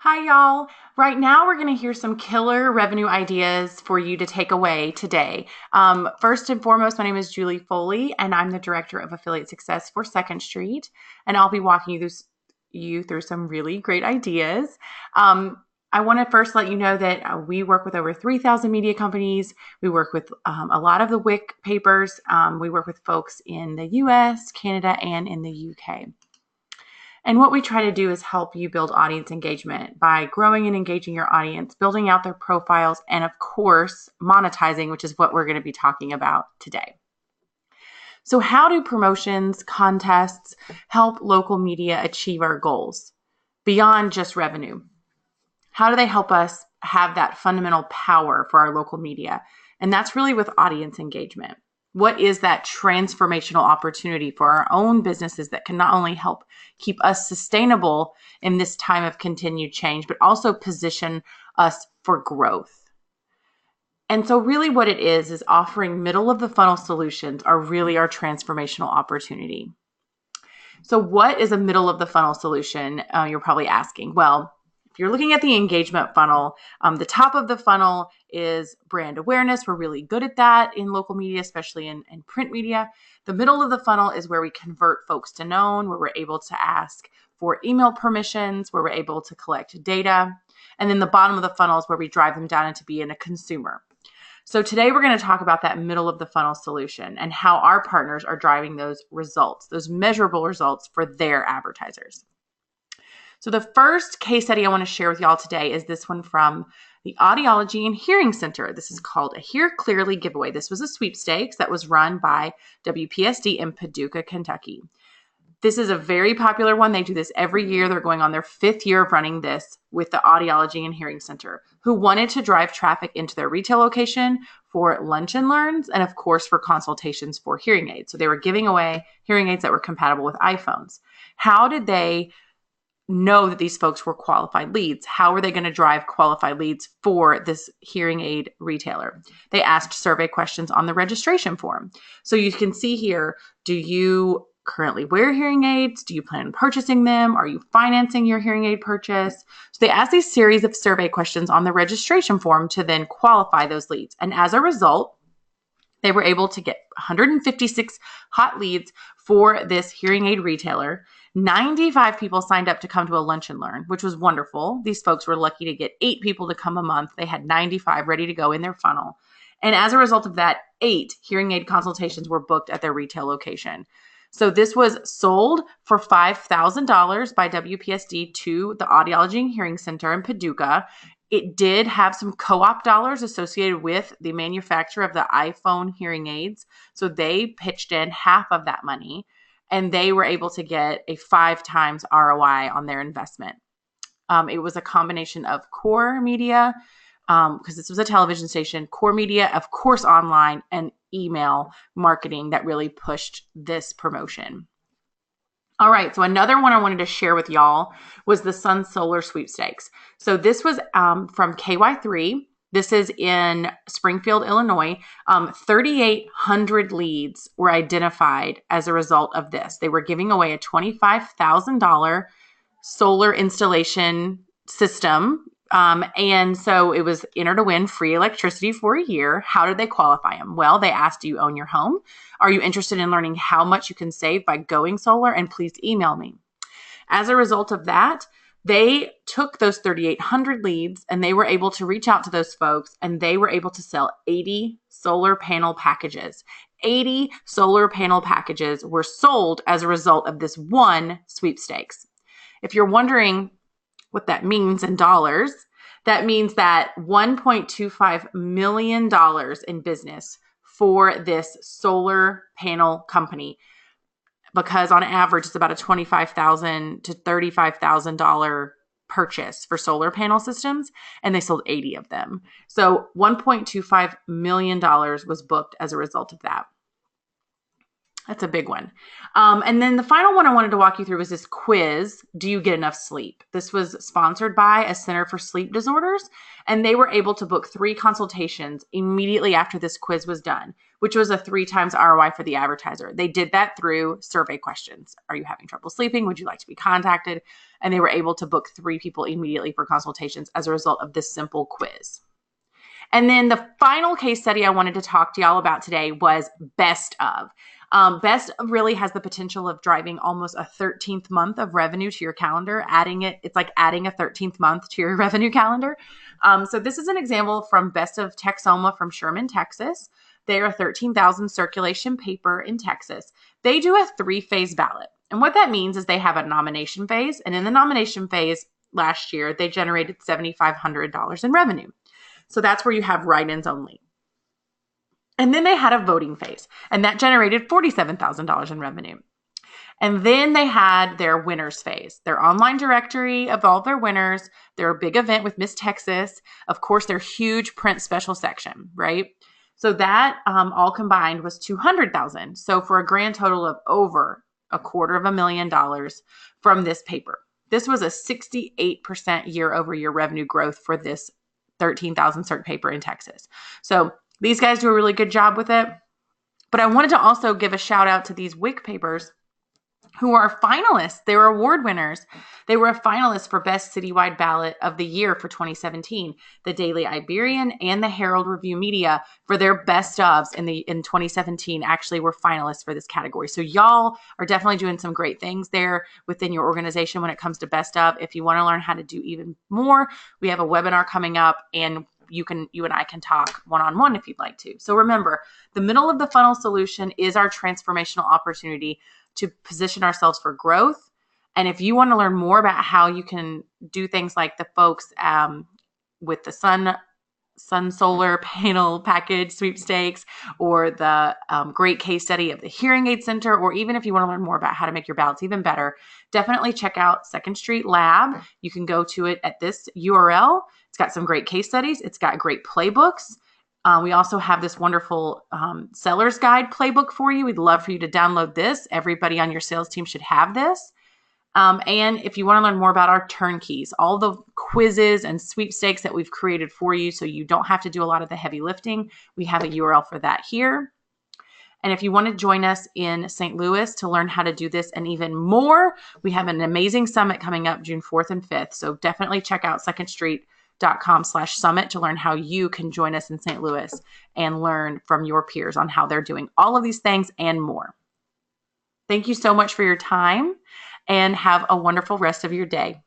Hi, y'all. Right now, we're going to hear some killer revenue ideas for you to take away today. First and foremost, my name is Julie Foley, and I'm the Director of Affiliate Success for Second Street, and I'll be walking you through some really great ideas. I want to first let you know that we work with over 3,000 media companies. We work with a lot of the Wick papers. We work with folks in the US, Canada, and in the UK. And what we try to do is help you build audience engagement by growing and engaging your audience, building out their profiles, and of course, monetizing, which is what we're going to be talking about today. So how do promotions, contests help local media achieve our goals beyond just revenue? How do they help us have that fundamental power for our local media? And that's really with audience engagement. What is that transformational opportunity for our own businesses that can not only help keep us sustainable in this time of continued change, but also position us for growth? And so really what it is offering middle of the funnel solutions are really our transformational opportunity. So what is a middle of the funnel solution? You're probably asking. Well, if you're looking at the engagement funnel, the top of the funnel is brand awareness. We're really good at that in local media, especially in print media. The middle of the funnel is where we convert folks to known, where we're able to ask for email permissions, where we're able to collect data. And then the bottom of the funnel is where we drive them down into being a consumer. So today we're going to talk about that middle of the funnel solution and how our partners are driving those results, those measurable results for their advertisers. So the first case study I want to share with y'all today is this one from the Audiology and Hearing Center. This is called a Hear Clearly giveaway. This was a sweepstakes that was run by WPSD in Paducah, Kentucky. This is a very popular one. They do this every year. They're going on their 5th year of running this with the Audiology and Hearing Center, who wanted to drive traffic into their retail location for lunch and learns, and of course for consultations for hearing aids. So they were giving away hearing aids that were compatible with iPhones. How did they know that these folks were qualified leads? How were they going to drive qualified leads for this hearing aid retailer? They asked survey questions on the registration form. So you can see here, do you currently wear hearing aids? Do you plan on purchasing them? Are you financing your hearing aid purchase? So they asked these series of survey questions on the registration form to then qualify those leads. And as a result, they were able to get 156 hot leads for this hearing aid retailer. 95 people signed up to come to a lunch and learn, which was wonderful. These folks were lucky to get 8 people to come a month. They had 95 ready to go in their funnel. And as a result of that, 8 hearing aid consultations were booked at their retail location. So this was sold for $5,000 by WPSD to the Audiology and Hearing Center in Paducah. It did have some co-op dollars associated with the manufacturer of the iPhone hearing aids. So they pitched in half of that money, and they were able to get a 5 times ROI on their investment. It was a combination of core media, because this was a television station, core media, of course, online, and email marketing that really pushed this promotion. All right, so another one I wanted to share with y'all was the Solar Sweepstakes. So this was from KY3. This is in Springfield, Illinois. 3,800 leads were identified as a result of this. They were giving away a $25,000 solar installation system. And so it was enter to win free electricity for a year. How did they qualify them? Well, they asked, do you own your home? Are you interested in learning how much you can save by going solar? And please email me. As a result of that, they took those 3,800 leads and they were able to reach out to those folks, and they were able to sell 80 solar panel packages. 80 solar panel packages were sold as a result of this one sweepstakes. If you're wondering what that means in dollars, that means that $1.25 million in business for this solar panel company, because on average it's about a $25,000 to $35,000 purchase for solar panel systems, and they sold 80 of them. So $1.25 million was booked as a result of that. That's a big one. And then the final one I wanted to walk you through was this quiz. Do you get enough sleep? This was sponsored by a Center for Sleep Disorders, and they were able to book 3 consultations immediately after this quiz was done, which was a 3 times ROI for the advertiser. They did that through survey questions. Are you having trouble sleeping? Would you like to be contacted? And they were able to book 3 people immediately for consultations as a result of this simple quiz. And then the final case study I wanted to talk to y'all about today was Best Of. Best Of really has the potential of driving almost a 13th month of revenue to your calendar. It's like adding a 13th month to your revenue calendar. So this is an example from Best Of Texoma from Sherman, Texas. They are a 13,000 circulation paper in Texas. They do a 3-phase ballot. And what that means is they have a nomination phase. And in the nomination phase last year, they generated $7,500 in revenue. So that's where you have write-ins only. And then they had a voting phase, and that generated $47,000 in revenue. And then they had their winners phase, their online directory of all their winners, their big event with Miss Texas, of course, their huge print special section, right? So that all combined was $200,000. So for a grand total of over $250,000 from this paper. This was a 68% year-over-year revenue growth for this 13,000 circ paper in Texas. So these guys do a really good job with it. But I wanted to also give a shout out to these Wick papers who are finalists. They were award winners. They were a finalist for Best Citywide Ballot of the Year for 2017. The Daily Iberian and the Herald Review Media for their best ofs in 2017 actually were finalists for this category. So y'all are definitely doing some great things there within your organization when it comes to best of. If you want to learn how to do even more, we have a webinar coming up, and you and I can talk one-on-one if you'd like to. So remember, the middle of the funnel solution is our transformational opportunity to position ourselves for growth. And if you want to learn more about how you can do things like the folks with the sun solar panel package sweepstakes, or the great case study of the hearing aid center, or even if you want to learn more about how to make your ballots even better, definitely check out Second Street Lab. You can go to it at this URL. It's got some great case studies. It's got great playbooks. We also have this wonderful seller's guide playbook for you. We'd love for you to download this. Everybody on your sales team should have this. And if you want to learn more about our turnkeys, all the quizzes and sweepstakes that we've created for you so you don't have to do a lot of the heavy lifting, we have a URL for that here. And if you want to join us in St. Louis to learn how to do this and even more, we have an amazing summit coming up June 4th and 5th. So definitely check out secondstreet.com/summit to learn how you can join us in St. Louis and learn from your peers on how they're doing all of these things and more. Thank you so much for your time, and have a wonderful rest of your day.